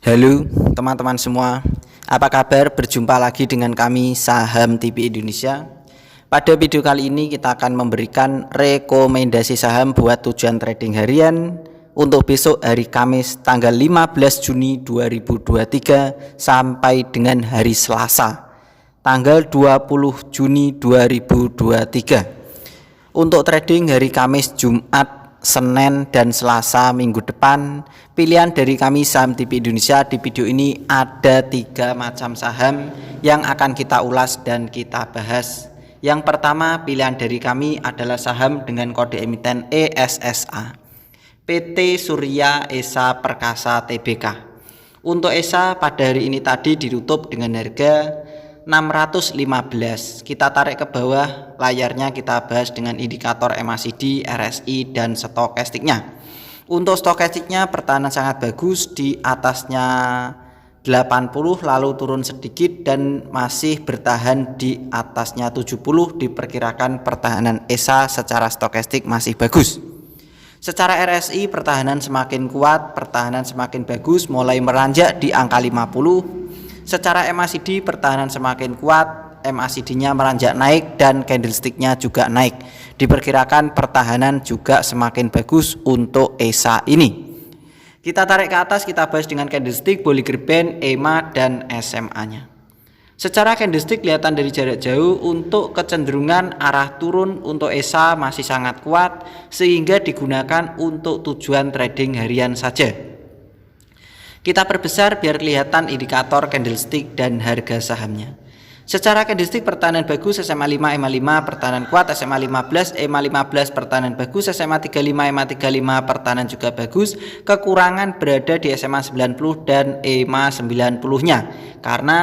Halo teman-teman semua, apa kabar? Berjumpa lagi dengan kami Saham TV Indonesia. Pada video kali ini kita akan memberikan rekomendasi saham buat tujuan trading harian untuk besok hari Kamis tanggal 15 Juni 2023 sampai dengan hari Selasa tanggal 20 Juni 2023. Untuk trading hari Kamis, Jumat, Senin dan Selasa minggu depan, pilihan dari kami Saham TV Indonesia di video ini ada 3 macam saham yang akan kita ulas dan kita bahas. Yang pertama, pilihan dari kami adalah saham dengan kode emiten ESSA, PT Surya Esa Perkasa Tbk. Untuk ESA pada hari ini tadi ditutup dengan harga 615. Kita tarik ke bawah layarnya, kita bahas dengan indikator MACD, RSI dan stokastiknya. Untuk stokastiknya pertahanan sangat bagus, di atasnya 80 lalu turun sedikit dan masih bertahan di atasnya 70. Diperkirakan pertahanan ESA secara stokastik masih bagus. Secara RSI pertahanan semakin kuat, pertahanan semakin bagus, mulai meranjak di angka 50. Secara MACD pertahanan semakin kuat, MACD-nya meranjak naik dan candlestick-nya juga naik. Diperkirakan pertahanan juga semakin bagus untuk ESA ini. Kita tarik ke atas, kita bahas dengan candlestick, Bollinger Band, EMA dan SMA-nya. Secara candlestick kelihatan dari jarak jauh untuk kecenderungan arah turun untuk ESA masih sangat kuat sehingga digunakan untuk tujuan trading harian saja. Kita perbesar biar kelihatan indikator candlestick dan harga sahamnya. Secara candlestick pertahanan bagus, SMA 5, EMA 5 pertahanan kuat, SMA 15, EMA 15 pertahanan bagus, SMA 35, EMA 35 pertahanan juga bagus. Kekurangan berada di SMA 90 dan EMA 90-nya. Karena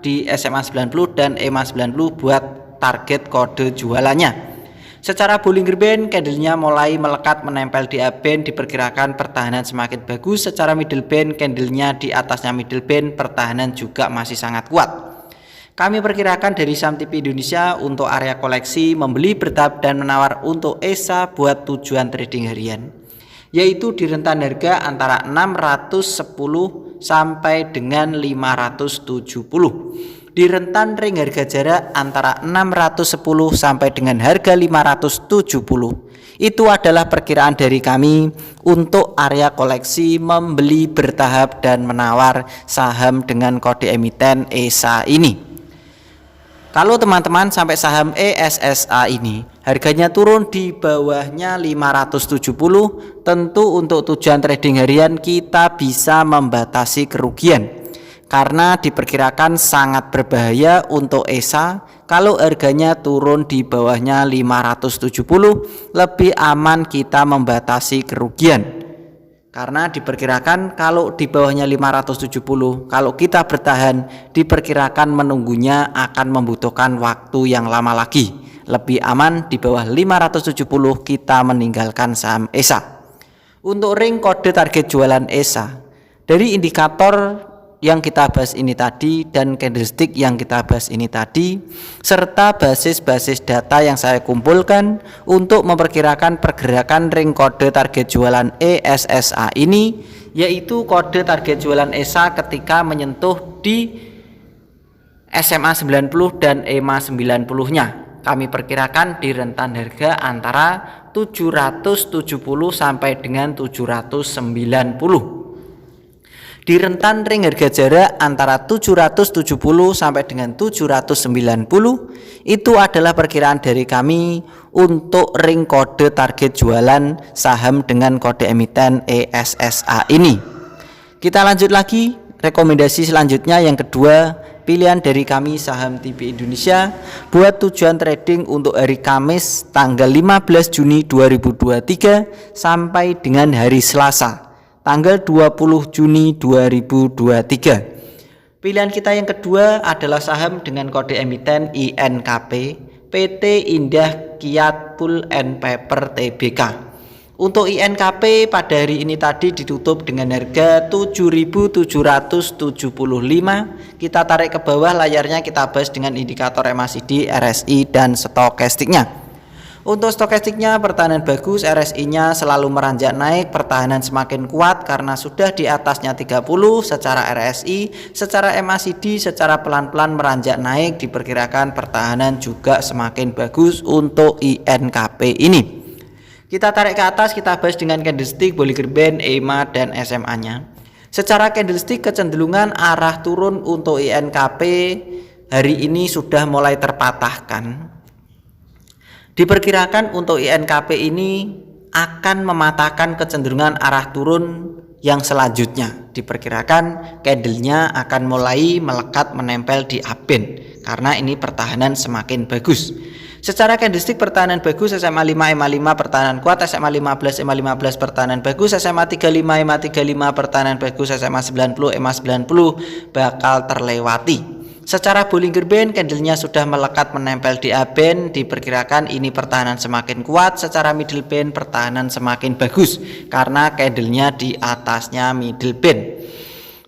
di SMA 90 dan EMA 90 buat target kode jualannya. Secara Bollinger Band, candlenya mulai melekat menempel di A-band, diperkirakan pertahanan semakin bagus. Secara middle band, candlenya di atasnya middle band, pertahanan juga masih sangat kuat. Kami perkirakan dari Saham TV Indonesia untuk area koleksi, membeli bertahap dan menawar untuk ESA buat tujuan trading harian, yaitu di rentan harga antara 610 sampai dengan 570. Di rentan ring harga jarak antara 610 sampai dengan harga 570. Itu adalah perkiraan dari kami untuk area koleksi, membeli bertahap dan menawar saham dengan kode emiten ESA ini. Kalau teman-teman sampai saham ESSA ini harganya turun di bawahnya 570, tentu untuk tujuan trading harian kita bisa membatasi kerugian. Karena diperkirakan sangat berbahaya untuk ESA kalau harganya turun di bawahnya 570, lebih aman kita membatasi kerugian. Karena diperkirakan kalau di bawahnya 570, kalau kita bertahan, diperkirakan menunggunya akan membutuhkan waktu yang lama lagi. Lebih aman di bawah 570 kita meninggalkan saham ESA. Untuk ring kode target jualan ESA, dari indikator yang kita bahas ini tadi dan candlestick yang kita bahas ini tadi, serta basis-basis data yang saya kumpulkan untuk memperkirakan pergerakan ring kode target jualan ESSA ini, yaitu kode target jualan ESA ketika menyentuh di SMA 90 dan EMA 90-nya. Kami perkirakan di rentan harga antara 770 sampai dengan 790. Di rentan ring harga jarak antara 770 sampai dengan 790, itu adalah perkiraan dari kami untuk ring kode target jualan saham dengan kode emiten ESSA ini. Kita lanjut lagi, rekomendasi selanjutnya yang kedua, pilihan dari kami Saham TV Indonesia buat tujuan trading untuk hari Kamis tanggal 15 Juni 2023 sampai dengan hari Selasa tanggal 20 Juni 2023. Pilihan kita yang kedua adalah saham dengan kode emiten INKP, PT Indah Kiat Pulp and Paper Tbk. Untuk INKP pada hari ini tadi ditutup dengan harga 7.775. Kita tarik ke bawah layarnya, kita bahas dengan indikator MACD, RSI dan stokastiknya. Untuk stokastiknya pertahanan bagus, RSI-nya selalu meranjak naik, pertahanan semakin kuat karena sudah di atasnya 30 secara RSI, secara MACD secara pelan-pelan meranjak naik, diperkirakan pertahanan juga semakin bagus untuk INKP ini. Kita tarik ke atas, kita bahas dengan candlestick, Bollinger Band, EMA dan SMA-nya. Secara candlestick kecenderungan arah turun untuk INKP hari ini sudah mulai terpatahkan. Diperkirakan untuk INKP ini akan mematahkan kecenderungan arah turun yang selanjutnya. Diperkirakan candlenya akan mulai melekat menempel di upband karena ini pertahanan semakin bagus. Secara candlestick pertahanan bagus, SMA 5 EMA 5 pertahanan kuat, SMA 15 EMA 15 pertahanan bagus, SMA 35 EMA 35 pertahanan bagus, SMA 90 EMA 90 bakal terlewati. Secara Bollinger Band candlenya sudah melekat menempel di upband, diperkirakan ini pertahanan semakin kuat. Secara middle band pertahanan semakin bagus karena candlenya di atasnya middle band.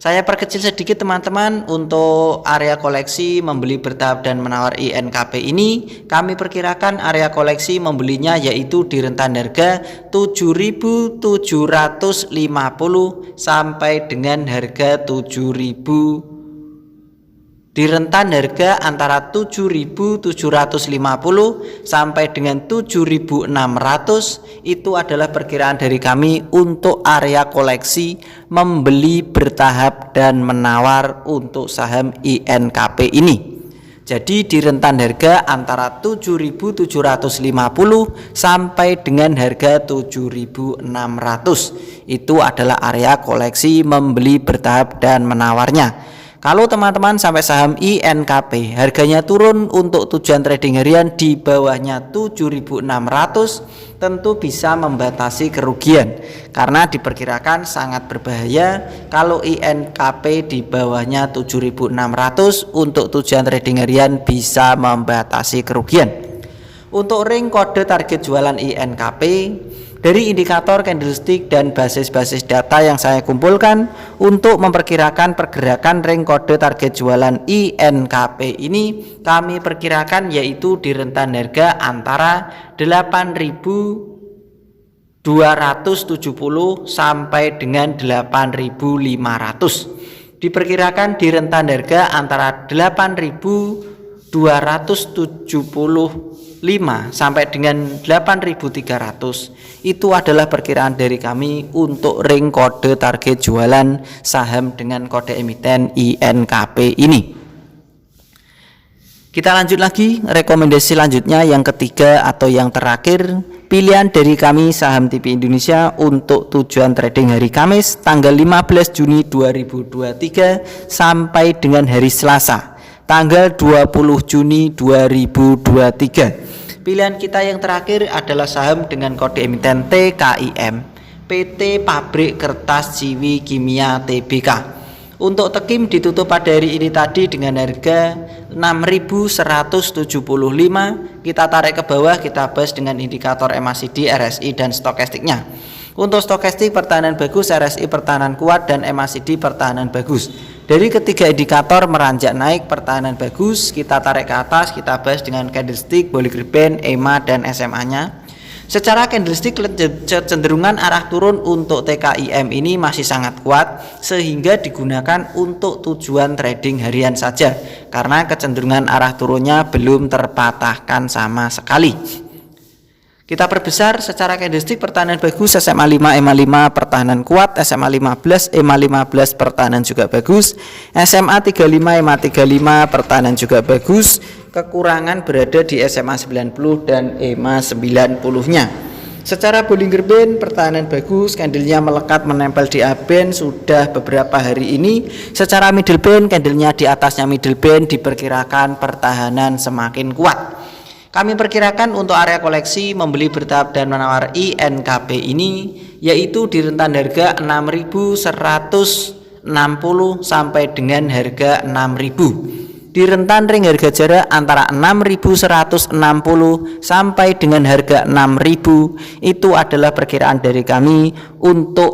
Saya perkecil sedikit teman-teman untuk area koleksi membeli bertahap dan menawar INKP ini. Kami perkirakan area koleksi membelinya yaitu di rentan harga 7.750 sampai dengan harga 7.000. Di rentan harga antara 7.750 sampai dengan 7.600 itu adalah perkiraan dari kami untuk area koleksi membeli bertahap dan menawar untuk saham INKP ini. Jadi di rentan harga antara 7.750 sampai dengan harga 7.600 itu adalah area koleksi membeli bertahap dan menawarnya. Kalau teman-teman sampai saham INKP harganya turun untuk tujuan trading harian di bawahnya 7.600 tentu bisa membatasi kerugian karena diperkirakan sangat berbahaya kalau INKP di bawahnya 7.600 untuk tujuan trading harian bisa membatasi kerugian. Untuk ring kode target jualan INKP dari indikator candlestick dan basis-basis data yang saya kumpulkan untuk memperkirakan pergerakan ring kode target jualan INKP ini kami perkirakan yaitu di rentan harga antara 8.270 sampai dengan 8.500. Diperkirakan di rentan harga antara 8.275 sampai dengan 8.300 itu adalah perkiraan dari kami untuk ring kode target jualan saham dengan kode emiten INKP ini. Kita lanjut lagi, rekomendasi selanjutnya yang ketiga atau yang terakhir, pilihan dari kami saham TV Indonesia untuk tujuan trading hari Kamis tanggal 15 Juni 2023 sampai dengan hari Selasa tanggal 20 Juni 2023. Pilihan kita yang terakhir adalah saham dengan kode emiten TKIM, PT Pabrik Kertas Ciwi Kimia Tbk. Untuk Tekim ditutup pada hari ini tadi dengan harga 6.175. Kita tarik ke bawah, kita bahas dengan indikator MACD, RSI dan stokastiknya. Untuk stokastik pertahanan bagus, RSI pertahanan kuat dan MACD pertahanan bagus. Dari ketiga indikator meranjak naik, pertahanan bagus. Kita tarik ke atas, kita bahas dengan candlestick, Bollinger Band, EMA dan SMA-nya. Secara candlestick kecenderungan arah turun untuk TKIM ini masih sangat kuat sehingga digunakan untuk tujuan trading harian saja karena kecenderungan arah turunnya belum terpatahkan sama sekali. Kita perbesar secara candlestick pertahanan bagus, SMA 5 EMA 5 pertahanan kuat, SMA 15 EMA 15 pertahanan juga bagus, SMA 35 EMA 35 pertahanan juga bagus. Kekurangan berada di SMA 90 dan EMA 90-nya. Secara Bollinger Band pertahanan bagus, candlenya melekat menempel di upband sudah beberapa hari ini. Secara middle band candlenya di atasnya middle band diperkirakan pertahanan semakin kuat. Kami perkirakan untuk area koleksi membeli bertahap dan menawar INKP ini yaitu di rentan harga 6.160 sampai dengan harga 6.000. Di rentan ring harga jarak antara 6.160 sampai dengan harga 6.000 itu adalah perkiraan dari kami untuk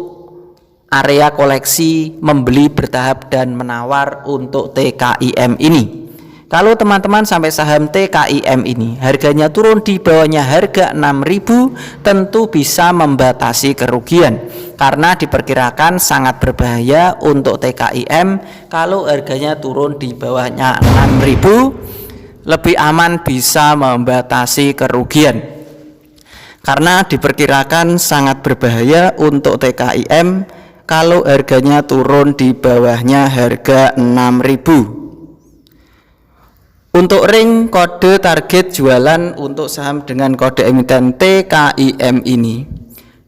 area koleksi membeli bertahap dan menawar untuk TKIM ini. Kalau teman-teman sampai saham TKIM ini harganya turun di bawahnya harga 6.000, tentu bisa membatasi kerugian, karena diperkirakan sangat berbahaya untuk TKIM kalau harganya turun di bawahnya 6.000. Lebih aman bisa membatasi kerugian, karena diperkirakan sangat berbahaya untuk TKIM kalau harganya turun di bawahnya harga 6.000. Untuk ring kode target jualan untuk saham dengan kode emiten TKIM ini,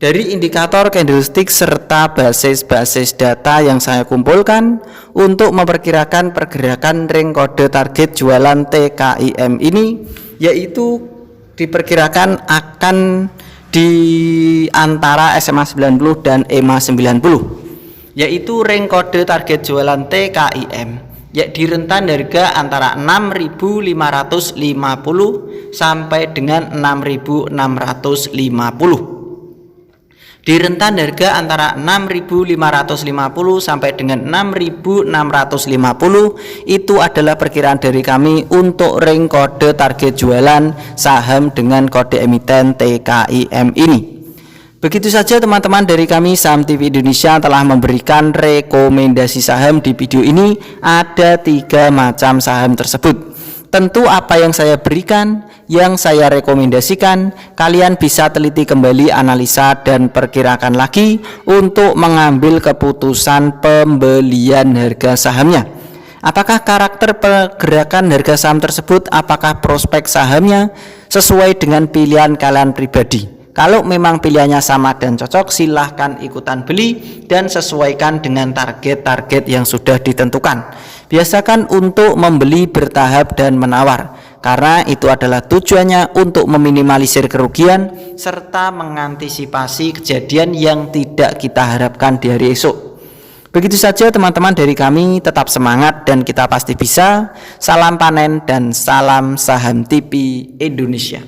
dari indikator candlestick serta basis data yang saya kumpulkan untuk memperkirakan pergerakan ring kode target jualan TKIM ini, yaitu diperkirakan akan di antara SMA 90 dan EMA 90, yaitu ring kode target jualan TKIM ya di rentan harga antara 6.550 sampai dengan 6.650. Di rentan harga antara 6.550 sampai dengan 6.650 itu adalah perkiraan dari kami untuk ring kode target jualan saham dengan kode emiten TKIM ini. Begitu saja teman-teman dari kami Saham TV Indonesia telah memberikan rekomendasi saham di video ini. Ada 3 macam saham tersebut. Tentu apa yang saya berikan, yang saya rekomendasikan, kalian bisa teliti kembali, analisa dan perkirakan lagi untuk mengambil keputusan pembelian harga sahamnya. Apakah karakter pergerakan harga saham tersebut, apakah prospek sahamnya sesuai dengan pilihan kalian pribadi. Kalau memang pilihannya sama dan cocok, silahkan ikutan beli dan sesuaikan dengan target-target yang sudah ditentukan. Biasakan untuk membeli bertahap dan menawar, karena itu adalah tujuannya untuk meminimalisir kerugian serta mengantisipasi kejadian yang tidak kita harapkan di hari esok. Begitu saja teman-teman dari kami, tetap semangat dan kita pasti bisa. Salam panen dan salam Saham TV Indonesia.